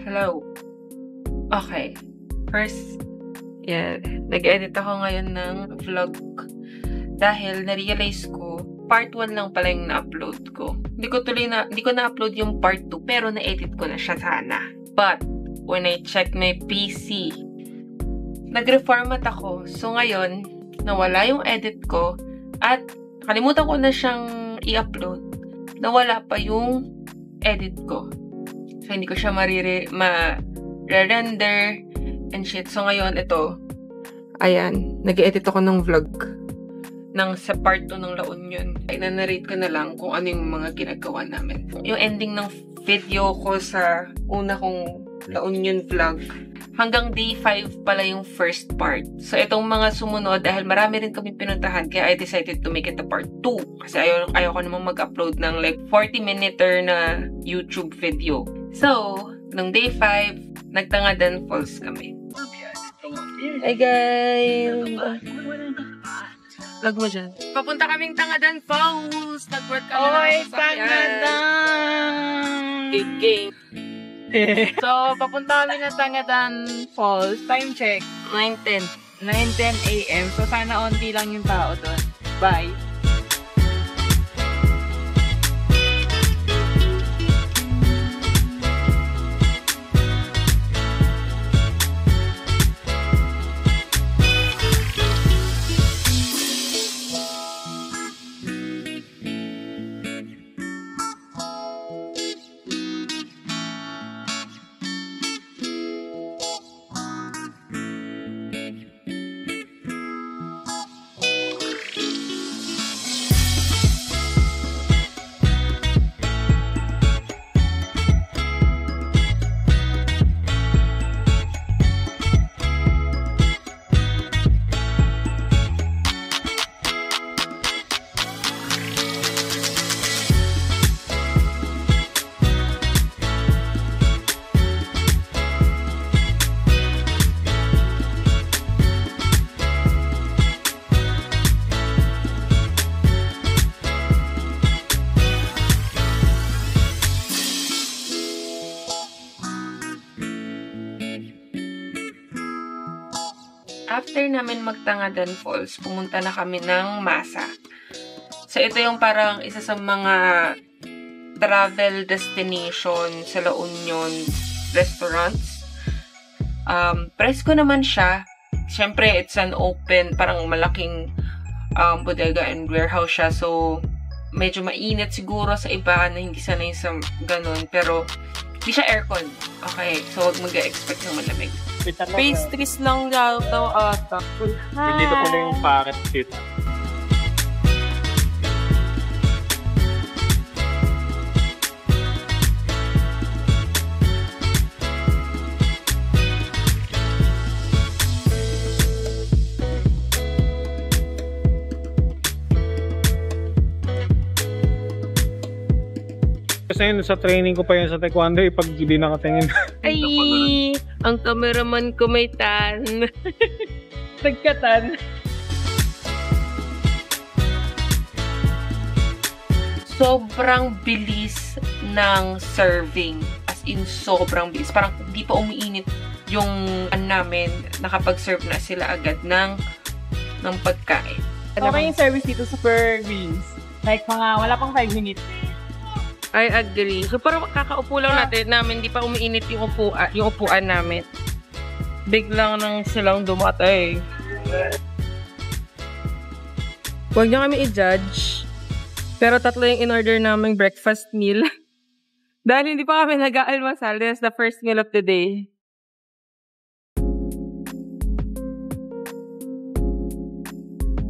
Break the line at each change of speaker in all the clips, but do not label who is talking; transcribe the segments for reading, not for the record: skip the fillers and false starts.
Hello. Okay. First, nag-edit ako ngayon ng vlog dahil na-realize ko, part 1 lang pala yung na-upload ko. Hindi ko na-upload yung part 2, pero na-edit ko na siya sana. But, when I check my PC, nag-reformat ako. So, ngayon, nawala yung edit ko at kalimutan ko na siyang i-upload. Nawala pa yung edit ko. So, hindi ko siya ma-render and shit. So, ngayon, ito. Ayan. Nag-edit ako ng vlog sa part 2 ng La Union. Ay, na-narrate ko na lang kung ano yung mga ginagawa namin. Yung ending ng video ko sa una kong La Union vlog. Hanggang day 5 pala yung first part. So, itong mga sumunod, dahil marami rin kami pinuntahan, kaya I decided to make it a part 2. Kasi ayaw ko namang mag-upload ng like 40-minute na YouTube video. So, nung day 5, nagtangadan Falls kami. Hey guys! Vlog mo dyan. Papunta kaming Tangadan Falls! Nag-work kami
Oy, Tangadan!
Game.
So, papunta kami na Tangadan Falls. Time check.
9:10
a.m. So, sana onti lang yung tao doon. Bye!
After namin magtangadan Falls, pumunta na kami ng Masa. So, ito yung parang isa sa mga travel destination sa La Union restaurants. Presko naman siya. Siyempre, it's an open, parang malaking bodega and warehouse siya. So, medyo mainit siguro sa iba na hindi sanay sa ganun. Pero, hindi siya aircon. Okay, so huwag mag-expect ng malamig. Pastries lang daw ata.
Dito ko na yung parrot fit. Kasi yun, sa training ko pa yun sa taekwondo, pag hindi nakatingin.
Ay! Ang cameraman ko may tan.
Nagkatan.
Sobrang bilis ng serving. As in, sobrang bilis. Parang hindi pa umiinit yung namin. Nakapag-serve na sila agad ng pagkain.
Okay yung service dito sa Per Greens. Like, wala pang 5 minutes.
I agree. So, parang kakaupo lang namin, hindi pa umiinit yung upuan namin. Biglang nang silang dumatay. Huwag niyo kami i-judge. Pero 3 yung in-order naming breakfast meal. Dahil hindi pa kami nag-aalmasal. This is the first meal of the day.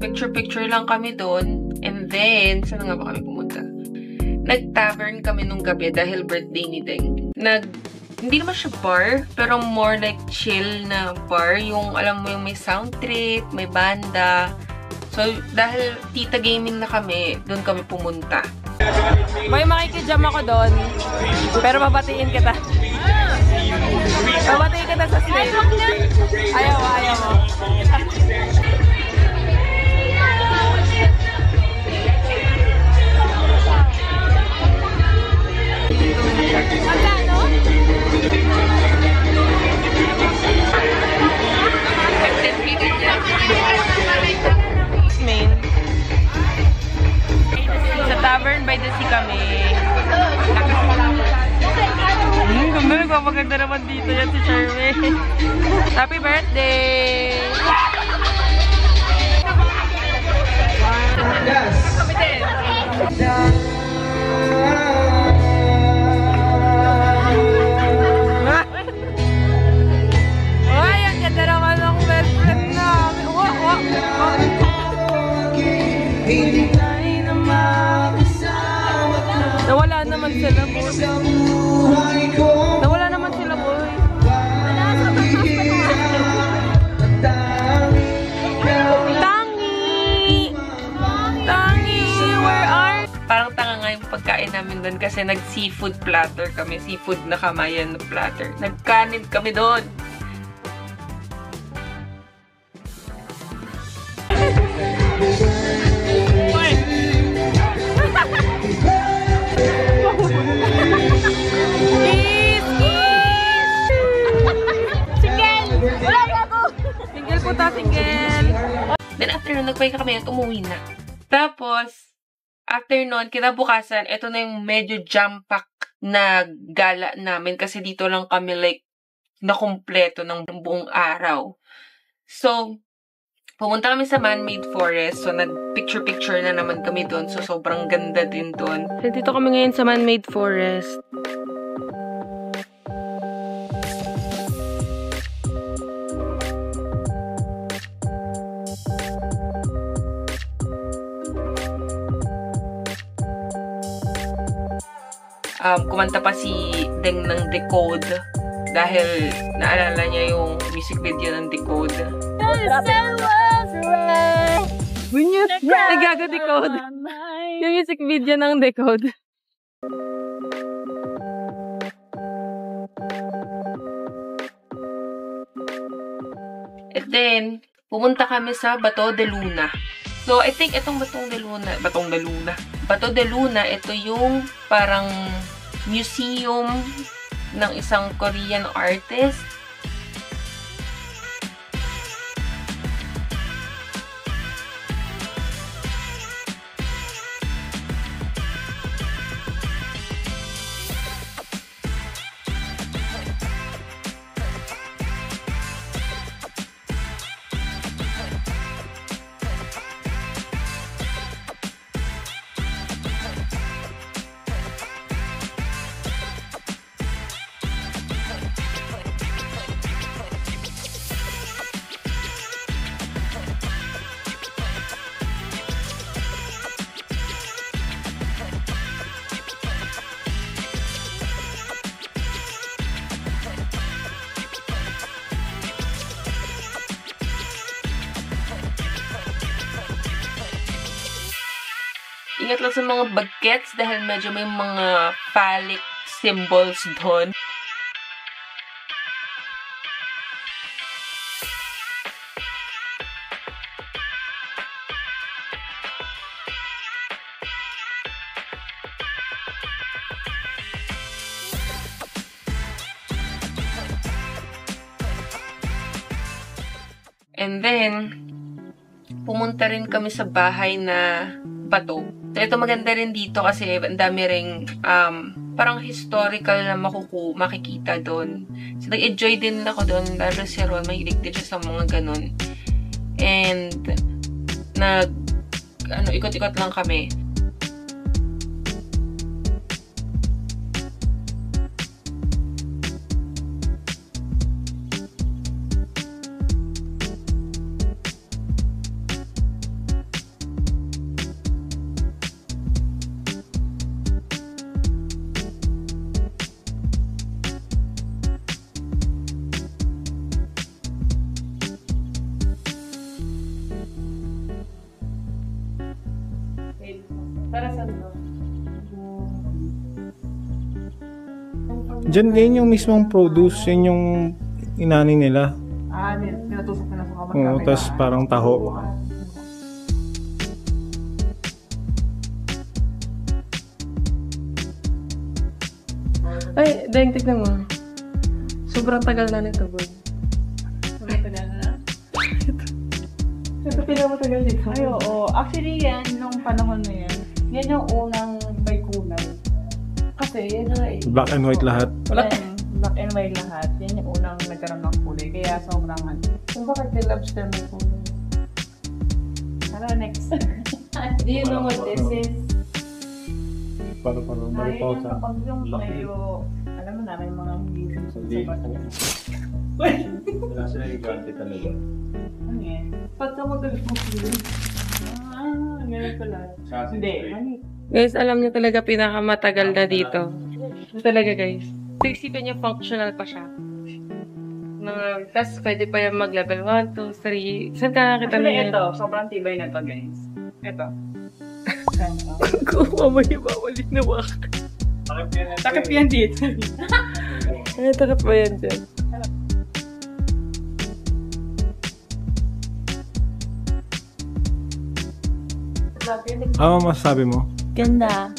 Picture-picture lang kami doon. And then, saan nga ba kami pumunta? Nag-tavern kami nung gabi dahil birthday ni Deng. Hindi naman siya bar, pero more like chill na bar. Yung, alam mo yung may sound trip, may banda. So, dahil tita gaming na kami, doon kami pumunta.
May makikijam ako doon, pero babatiin kita. Babatiin kita sa stage. Ayaw mo. Magkano?
maganda naman dito yan si Charmaine. Happy birthday!
Yes! Kami din!
Ay, ang ganda naman ng best friend namin. Nawala naman sila, boy. Nawala naman sila, boy. Tangi, where are... Parang tanga nga yung pagkain namin doon kasi nag-seafood platter kami. Seafood na kamayan na platter. Nagkanin kami doon. Then after nun, nagpahinga kami at umuwi na. Tapos, after nun, kinabukasan, ito na yung medyo jam-pack na gala namin kasi dito lang kami like na kumpleto ng buong araw. So, pumunta kami sa man-made forest. So, nag-picture-picture na naman kami doon. So, sobrang ganda din doon. So, dito kami ngayon sa man-made forest. Kumanta pa si Deng ng Decode dahil naalala niya yung music video ng Decode. Nagago Decode. Yung music video ng Decode. And then, pumunta kami sa Bato de Luna. So, I think itong Bato de Luna, ito yung parang museum ng isang Korean artist. Ingat lang sa mga bagets dahil medyo may mga phallic symbols doon. And then, pumunta rin kami sa bahay na bato. So, ito maganda rin dito kasi ang dami ring parang historical na makikita doon. So, nag-enjoy din ako doon. Lalo si Ron, mahilig din siya sa mga ganun. And, ikot-ikot lang kami.
Diyan din yung mismong produce, yun yung inani nila.
Pinatusok na sa kamay.
Oo, tas parang taho.
Ay, Deng, tignan mo. Sobrang tagal na nito, boy.
Sobrang tagal na.
Ito pinakamatagal dito.
Ay, oo. Actually, yan, nung panahon na yan, yan yung unang may kulay. Kasi, yan na eh.
Black and white lahat.
Wala.
black and white lahat. Yan yung unang nagkaroon ng kulay. Kaya sobrang
Kung bakit may lobster may kulay?
Tara, next. Do you know what this is?
Para mariposa.
Kapag yung medyo, alam mo namin mga hindi
Hindi. Wala sila yung ganti talaga.
Ano yan? Pagka magalit mo sila. Ganun pala. Hindi.
Guys, alam niyo talaga pinakamatagal na dito. Ito talaga, guys. So, isipin niyo, functional pa siya. Tapos, pwede pa yan mag-level 1, 2, 3. Saan ka nakita na yan?
Ito, sobrang tibay na to, guys. Ito.
Kung mamaya bawalin na wak.
Takip yan dito.
Ay, takip ba yan dyan?
Ano masasabi mo?
Ganda.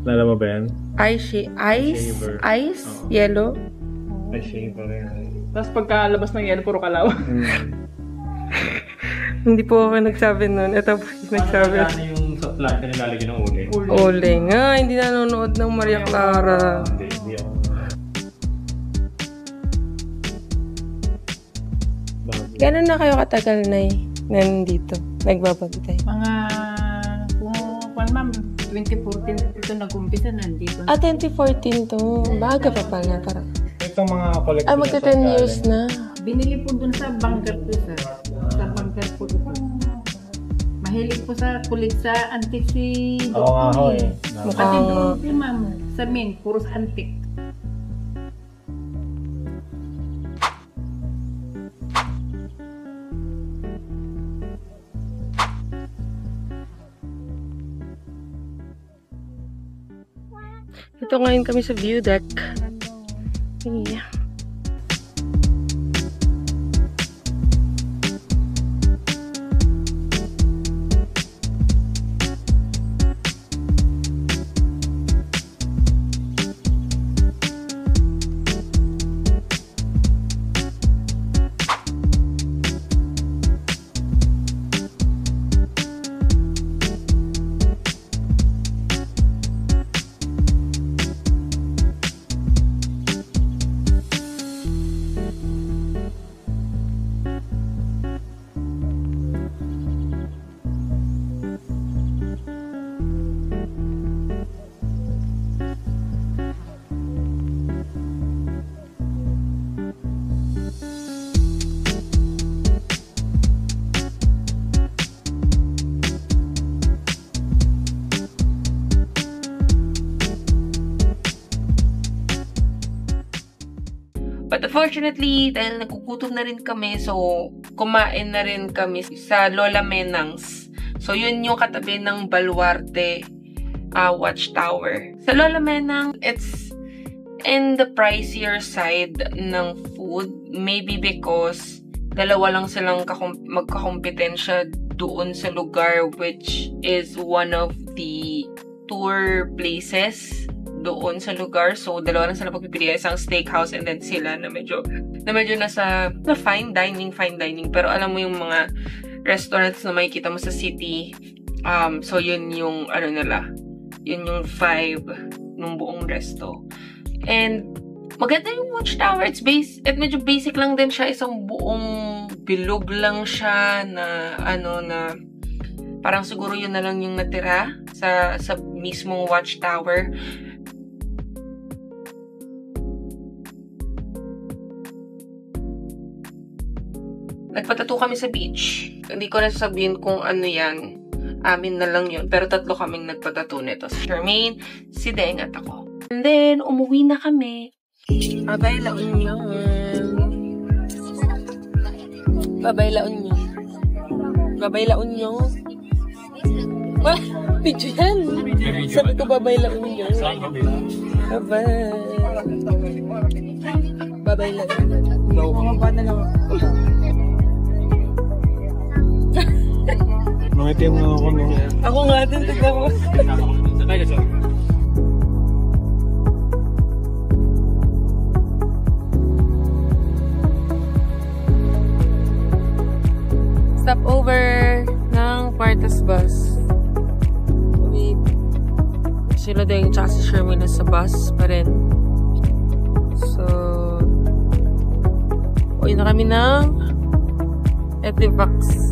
Lala mo ba yan?
Ice?
Shaver.
Ice?
Oo.
Yellow?
Ay, shaver yan.
Tapos pagkalabas ng yelo, puro kalaw.
Hindi po ako nagsabi nun. Ito po yung nagsabi.
Ano yung sa plant na nilalagay ng uling?
Uling. Hindi nanonood ng Maria Clara.
Hindi ako.
Gano'n na kayo katagal na nandito? Nagbabantay?
Mga, kung ma'am, 2014 ito nag-umpisa nandito.
2014 to. Baga pa pala. Parang.
Itong mga collector
Magka 10 years na.
Binili po dun sa bunker po sir. Sa bunker po. Mahilig po sa kulit sa antique si
Oo nga ho eh.
Pati doon po ma'am, sa main, puro sa antique.
Ito ngayon kami sa view deck. Yeah. But unfortunately, dahil nagugutom na rin kami, so kumain na rin kami sa Lola Menang's. So yun yung katabi ng Baluarte Watchtower. Sa Lola Menang, it's in the pricier side ng food. Maybe because dalawa lang silang magkakompetensya doon sa lugar, which is one of the tour places doon sa lugar. So, dalawa lang sila pagpipili. Isang steakhouse and then sila na medyo nasa fine dining. Pero alam mo yung mga restaurants na makikita mo sa city. So, yun yung nila. Yun yung vibe ng buong resto. And, maganda yung Watchtower. At medyo basic lang din siya. Isang buong bilog lang siya na na parang siguro yun na lang yung natira sa mismong Watchtower. Nagpatato kami sa beach. Hindi ko na sasabihin kung ano yan. Amin na lang yun. Pero 3 kaming nagpatato nito. Si Charmaine, si Deng at ako. And then, umuwi na kami. Abay, laon yun. Babay, laon yun. Babay, laon yun. Wah, video yan. Sabi ko, babay, laon yun. Babay. Babay, laon yun. Mga ba na lang.
No Nangitim na ako, no?
Ako nga din, tignan mo. Stop over ng Quartas Bus. Wait. Sila din, tsaka si Sherman na sa bus pa rin. So, uwi na kami ng Etivax.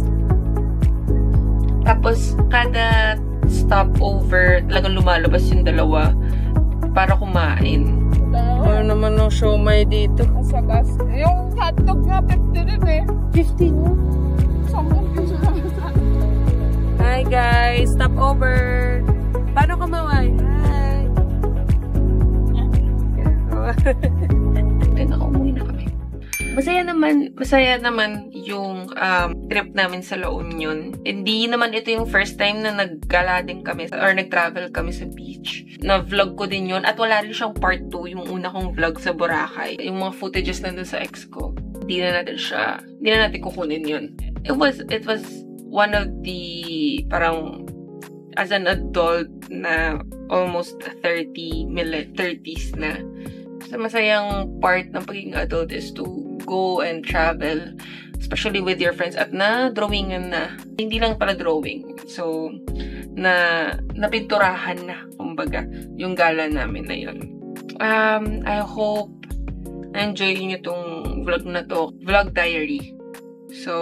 Tapos, kada stopover, talagang lumalabas yung dalawa para kumain. Ano naman ng siomay dito?
Sa bus. Yung hotdog nga, 50 rin eh.
50 mo?
10 piso lang.
Hi guys! Stop over! Paano kumaway? Hi! Then umuwi na kami. Masaya naman yung trip namin sa La Union. Hindi naman ito yung first time na naggala din kami or nag-travel kami sa beach. Na-vlog ko din yun. At wala rin siyang part 2, yung una kong vlog sa Boracay. Yung mga footages nandun sa ex ko. Hindi na natin kukunin yun. It was one of the, parang, as an adult na almost 30s na. So, masayang part ng pagiging adult is to go and travel, especially with your friends, at na-drawingan na. Hindi lang pala drawing. So, napinturahan na, kumbaga, yung gala namin na yun. I hope na-enjoy nyo tong vlog na to. Vlog diary. So,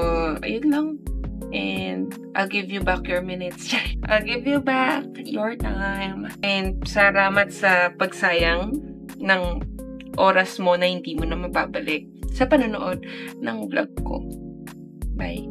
ayun lang. And I'll give you back your minutes. I'll give you back your time. And salamat sa pagsayang ng oras mo na hindi mo na mababalik sa panonood ng vlog ko. Bye!